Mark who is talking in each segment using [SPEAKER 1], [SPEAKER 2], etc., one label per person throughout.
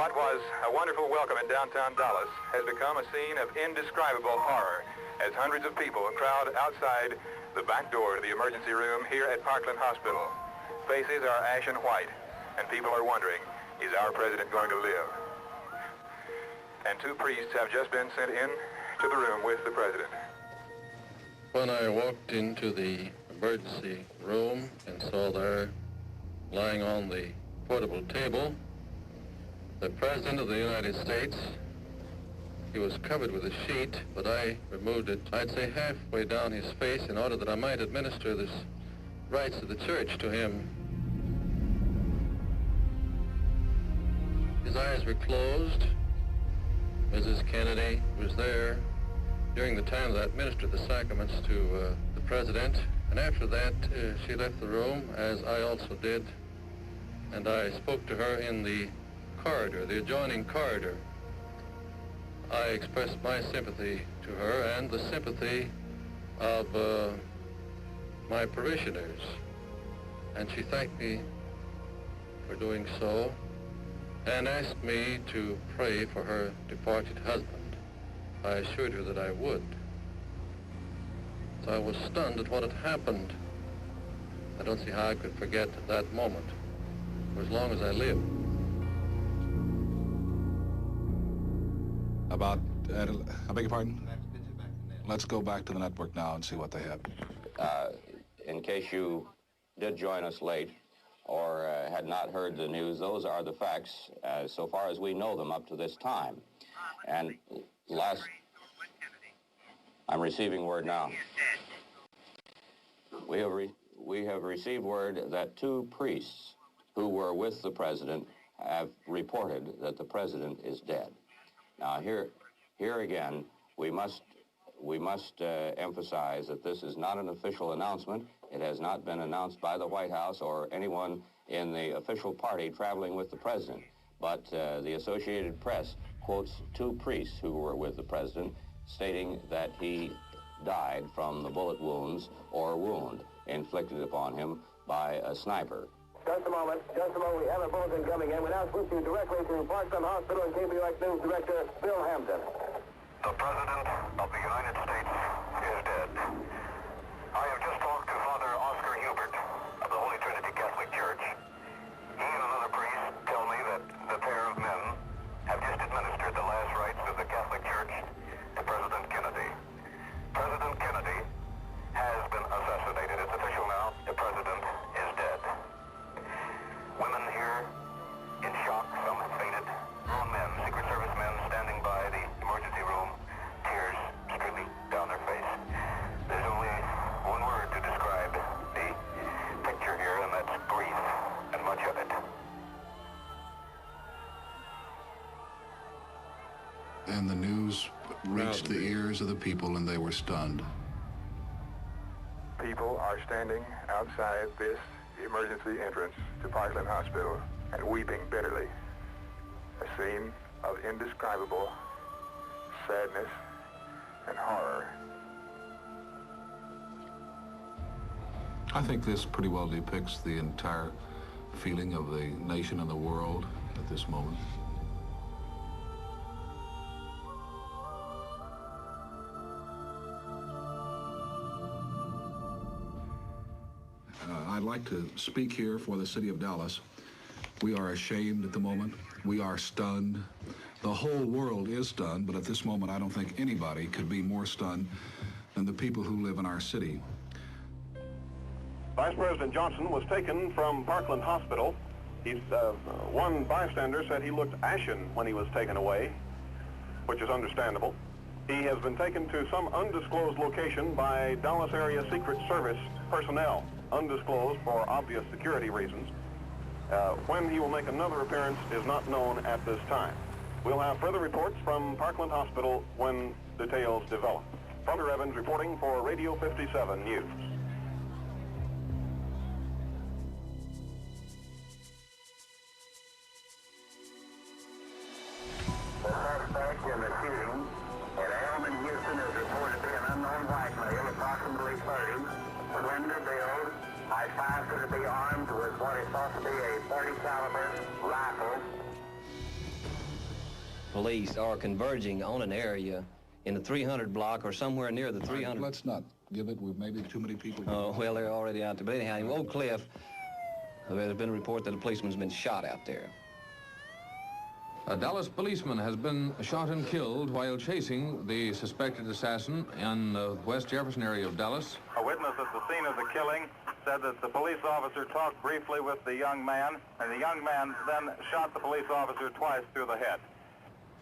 [SPEAKER 1] What was a wonderful welcome in downtown Dallas has become a scene of indescribable horror as hundreds of people crowd outside the back door to the emergency room here at Parkland Hospital. Faces are ashen white, and people are wondering, is our president going to live? And two priests have just been sent in to the room with the president.
[SPEAKER 2] When I walked into the emergency room and saw there, lying on the portable table, the President of the United States, he was covered with a sheet, but I removed it, I'd say halfway down his face in order that I might administer the rites of the church to him. His eyes were closed. Mrs. Kennedy was there during the time that I administered the sacraments to the President, and after that she left the room, as I also did, and I spoke to her in the corridor, the adjoining corridor. I expressed my sympathy to her and the sympathy of my parishioners, and she thanked me for doing so and asked me to pray for her departed husband. I assured her that I would. So I was stunned at what had happened. I don't see how I could forget that moment for as long as I live.
[SPEAKER 3] I beg your pardon? Let's go back to the network now and see what they have.
[SPEAKER 4] In case you did join us late or had not heard the news, those are the facts so far as we know them up to this time. And I'm receiving word now. We have received word that two priests who were with the president have reported that the president is dead. Now here again, we must emphasize that this is not an official announcement. It has not been announced by the White House or anyone in the official party traveling with the president. But the Associated Press quotes two priests who were with the president, stating that he died from the bullet wounds or wound inflicted upon him by a sniper.
[SPEAKER 5] Just a moment. We have a bulletin coming in. We now switch you directly to Parkland Hospital and KBOX News Director Bill Hampton.
[SPEAKER 1] The President of the United States is dead. I have just talked to Father Oscar Hubert of the Holy Trinity Catholic Church. He and another priest tell me that the pair of men have just administered the last rites of the Catholic Church to President Kennedy. President Kennedy has been assassinated. It's official now. The President is dead. Women here in shock, some have fainted. Grown men, Secret Service men, standing by the emergency room, tears streaming down their face. There's only one word to describe the picture here, and that's grief, and much of it.
[SPEAKER 3] And the news reached the ears of the people, and they were stunned.
[SPEAKER 1] People are standing outside this emergency entrance to Parkland Hospital and weeping bitterly. A scene of indescribable sadness and horror.
[SPEAKER 3] I think this pretty well depicts the entire feeling of the nation and the world at this moment. I'd like to speak here for the city of Dallas. We are ashamed at the moment. We are stunned. The whole world is stunned, but at this moment, I don't think anybody could be more stunned than the people who live in our city.
[SPEAKER 6] Vice President Johnson was taken from Parkland Hospital. One bystander said he looked ashen when he was taken away, which is understandable. He has been taken to some undisclosed location by Dallas area Secret Service personnel, undisclosed for obvious security reasons. When he will make another appearance is not known at this time. We'll have further reports from Parkland Hospital when details develop. Fronter Evans reporting for Radio 57 News.
[SPEAKER 5] The suspect in the shooting at Elm in Houston is reported to be an unknown white male, approximately 30, slender build, I find to be armed with what is thought to be a .30 caliber rifle.
[SPEAKER 7] police are converging on an area in the 300 block or somewhere near the 300.
[SPEAKER 3] Let's not give it. We've maybe too many people.
[SPEAKER 7] Oh, well, they're already out there. But anyhow, in Oak Cliff, there's been a report that a policeman's been shot out there.
[SPEAKER 2] A Dallas policeman has been shot and killed while chasing the suspected assassin in the West Jefferson area of Dallas.
[SPEAKER 6] A witness at the scene of the killing said that the police officer talked briefly with the young man, and the young man then shot the police officer twice through the head.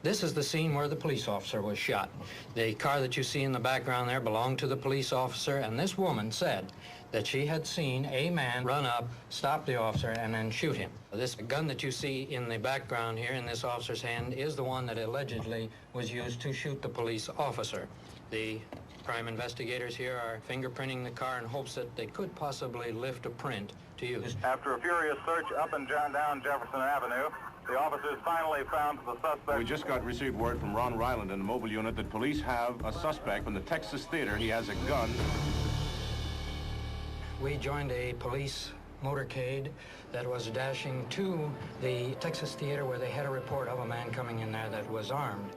[SPEAKER 8] This is the scene where the police officer was shot. The car that you see in the background there belonged to the police officer, and this woman said that she had seen a man run up, stop the officer, and then shoot him. This gun that you see in the background here in this officer's hand is the one that allegedly was used to shoot the police officer. The crime investigators here are fingerprinting the car in hopes that they could possibly lift a print to use.
[SPEAKER 6] After a furious search up and down Jefferson Avenue, the officers finally found the suspect.
[SPEAKER 9] We just received word from Ron Ryland in the mobile unit that police have a suspect from the Texas Theater. He has a gun.
[SPEAKER 8] We joined a police motorcade that was dashing to the Texas Theater where they had a report of a man coming in there that was armed.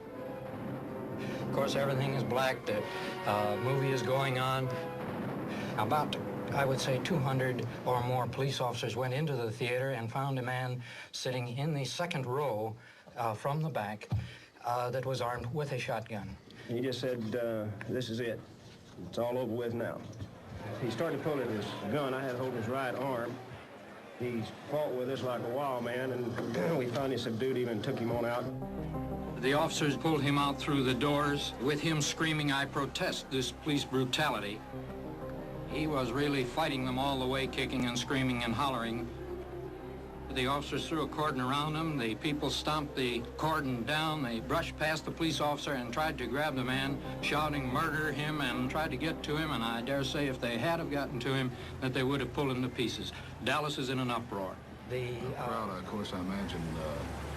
[SPEAKER 8] Of course, everything is black. The movie is going on. About, I would say, 200 or more police officers went into the theater and found a man sitting in the second row from the back that was armed with a shotgun.
[SPEAKER 10] He just said, this is it. It's all over with now. He started pulling his gun. I had to hold his right arm. He fought with us like a wild man, and we finally subdued him and took him on out.
[SPEAKER 8] The officers pulled him out through the doors with him screaming, "I protest this police brutality." He was really fighting them all the way, kicking and screaming and hollering. The officers threw a cordon around him. The people stomped the cordon down. They brushed past the police officer and tried to grab the man, shouting, "Murder him," and tried to get to him. And I dare say if they had have gotten to him, that they would have pulled him to pieces. Dallas is in an uproar.
[SPEAKER 3] The crowd, of course, I imagine,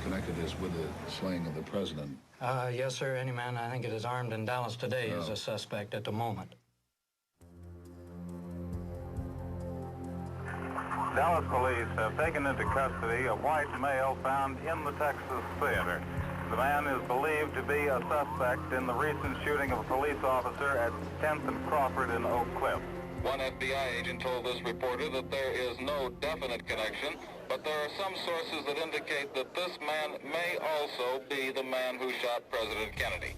[SPEAKER 3] connected this with the slaying of the president.
[SPEAKER 8] Yes, sir. Any man I think it is armed in Dallas today is a suspect at the moment.
[SPEAKER 6] Dallas police have taken into custody a white male found in the Texas Theater. The man is believed to be a suspect in the recent shooting of a police officer at 10th and Crawford in Oak Cliff.
[SPEAKER 2] One FBI agent told this reporter that there is no definite connection, but there are some sources that indicate that this man may also be the man who shot President Kennedy.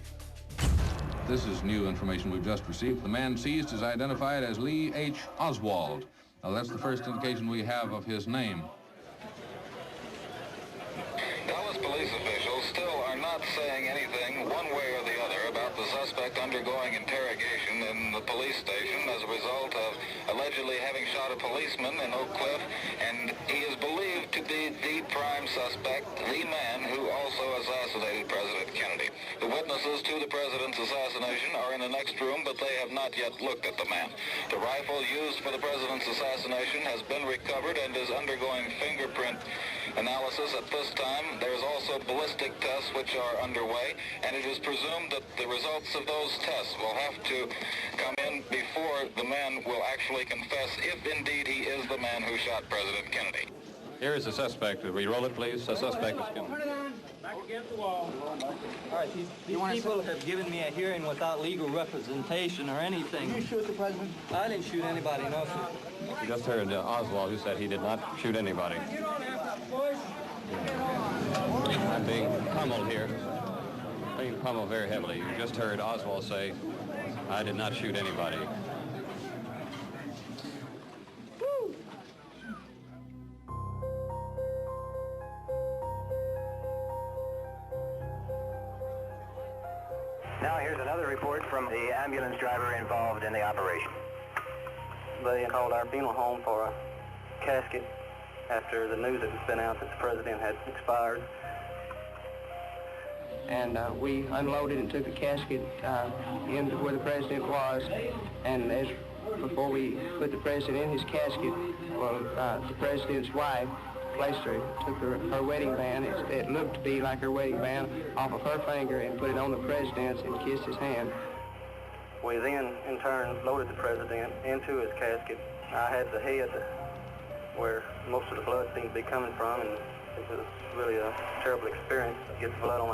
[SPEAKER 2] This is new information we've just received. The man seized is identified as Lee H. Oswald. Now, that's the first indication we have of his name. Dallas police officials still are not saying anything one way or the other about the suspect undergoing interrogation in the police station as a result of allegedly having shot a policeman in Oak Cliff, and he is believed to be the prime suspect, the man who also assassinated President Kennedy. The witnesses to the president's assassination are in the next room, but they have not yet looked at the man. The rifle used for the president's assassination has been recovered and is undergoing fingerprint analysis at this time. There's also ballistic tests which are underway, and it is presumed that the results of those tests will have to come in before the man will actually confess if indeed he is the man who shot President Kennedy.
[SPEAKER 9] Here is the suspect. Will you roll it, please? The suspect is coming.
[SPEAKER 11] Put it on. Back against the wall. All right, these people have given me a hearing without legal representation or anything. Did you shoot the president? I didn't shoot anybody, no, sir.
[SPEAKER 9] We just heard Oswald, who said he did not shoot anybody. I'm being pummeled here. Being pummeled very heavily. You just heard Oswald say, "I did not shoot anybody."
[SPEAKER 5] Now here's another report from the ambulance driver involved in the operation.
[SPEAKER 12] They called our funeral home for a casket after the news had been out that the president had expired. And we unloaded and took the casket into where the president was. And before we put the president in his casket, well, the president's wife took her wedding band. It looked to be like her wedding band off of her finger and put it on the president's and kissed his hand. We then, in turn, loaded the president into his casket. I had the head where most of the blood seemed to be coming from, and it was really a terrible experience to get the blood on my